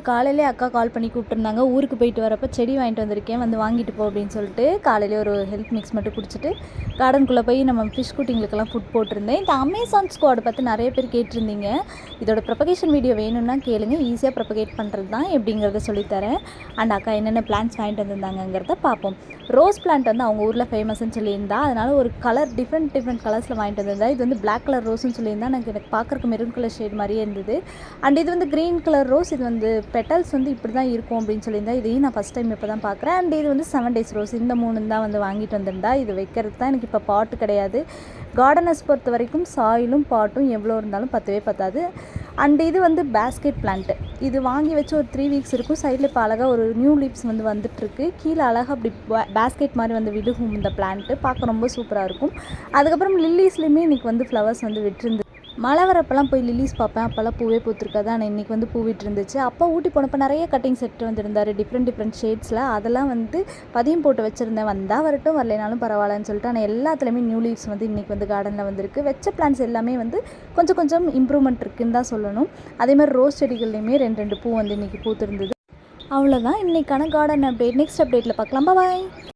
காலையிலே அக்கா கால் பண்ணி கூப்பிட்டுருந்தாங்க. ஊருக்கு போயிட்டு வரப்போ செடி வாங்கிட்டு வந்திருக்கேன், வந்து வாங்கிட்டு போ அப்படின்னு சொல்லிட்டு காலையிலே ஒரு ஹெல்த் மிக்ஸ் மட்டும் குடிச்சிட்டு கார்டனுக்குள்ளே போய் நம்ம ஃபிஷ் குட்டிங்களுக்கெல்லாம் ஃபுட் போட்டிருந்தேன். இந்த அமேசான் ஸ்குவாட் பார்த்து நிறைய பேர் கேட்டிருந்தீங்க. இதோட ப்ரொபகேஷன் வீடியோ வேணும்னா கேளுங்க, ஈஸியாக ப்ரொபகேட் பண்ணுறது தான் எப்படிங்கிறத சொல்லித்தரேன். அண்ட் அக்கா என்னென்ன பிளான்ட்ஸ் வாங்கிட்டு வந்திருந்தாங்கிறத பார்ப்போம். ரோஸ் பிளான்ட் வந்து அவங்க ஊரில் ஃபேமஸ்ன்னு சொல்லியிருந்தா, அதனால் ஒரு கலர் டிஃப்ரெண்ட் கலர்ஸில் வாங்கிட்டு வந்திருந்தா. இது வந்து பிளாக் கலர் ரோஸ்ன்னு சொல்லியிருந்தா, எனக்கு பார்க்குறக்கு மெரூன் கலர் ஷேட் மாதிரியே இருந்தது. அண்ட் இது வந்து க்ரீன் கலர் ரோஸ். இது வந்து பெட்டல்ஸ் வந்து இப்படி தான் இருக்கும் அப்படின்னு சொல்லியிருந்தா. இதையும் நான் ஃபஸ்ட் டைம் இப்போ தான் பார்க்குறேன். அண்ட் இது வந்து 7 days ரோஸ். இந்த 3 தான் வந்து வாங்கிட்டு வந்திருந்தா. இது வைக்கிறது தான் எனக்கு இப்போ பாட்டு கிடையாது. கார்டனர்ஸ் பொறுத்த வரைக்கும் சாயிலும் பாட்டும் எவ்வளோ இருந்தாலும் பத்தவே பத்தாது. அண்ட் இது வந்து பேஸ்கெட் பிளான்ட்டு. இது வாங்கி வச்சு ஒரு 3 weeks இருக்கும். சைடில் இப்போ அழகாக ஒரு நியூ லீவ்ஸ் வந்து வந்துட்டுருக்கு. கீழே அழகாக அப்படி பேஸ்கெட் மாதிரி வந்து விழுகும் இந்த பிளான்ட்டு. பார்க்க ரொம்ப சூப்பராக இருக்கும். அதுக்கப்புறம் லில்லிஸ்லேயுமே இன்றைக்கி வந்து ஃப்ளவர்ஸ் வந்து விட்டுருந்து. மழை வரப்பெல்லாம் போய் லில்லிஸ் பார்ப்பேன், அப்போல்லாம் பூவே பூத்துருக்காது. ஆனால் இன்றைக்கி வந்து பூவிட்டு இருந்துச்சு. அப்போ ஊட்டி போனப்போ நிறைய கட்டிங் செட் வந்துருந்தார் டிஃப்ரெண்ட் ஷேட்ஸில். அதெல்லாம் வந்து பதியம் போட்டு வச்சுருந்தேன். வந்தால் வரட்டும், வரலைனாலும் பரவாயில்லன்னு சொல்லிட்டு. ஆனால் எல்லாத்துலேயுமே நியூ லீவ்ஸ் வந்து இன்றைக்கி வந்து கார்டனில் வந்திருக்கு. வச்ச பிளான்ஸ் எல்லாமே வந்து கொஞ்சம் இம்ப்ரூவ்மெண்ட் இருக்குதுன்னு தான் சொல்லணும். அதேமாதிரி ரோஸ் செடிகள்லேயுமே 2 பூ வந்து இன்றைக்கி பூத்துருந்தது. அவ்வளோதான் இன்றைக்கான கார்டன் அப்டேட். நெக்ஸ்ட் அப்டேட்டில் பார்க்கலாம். பாய்.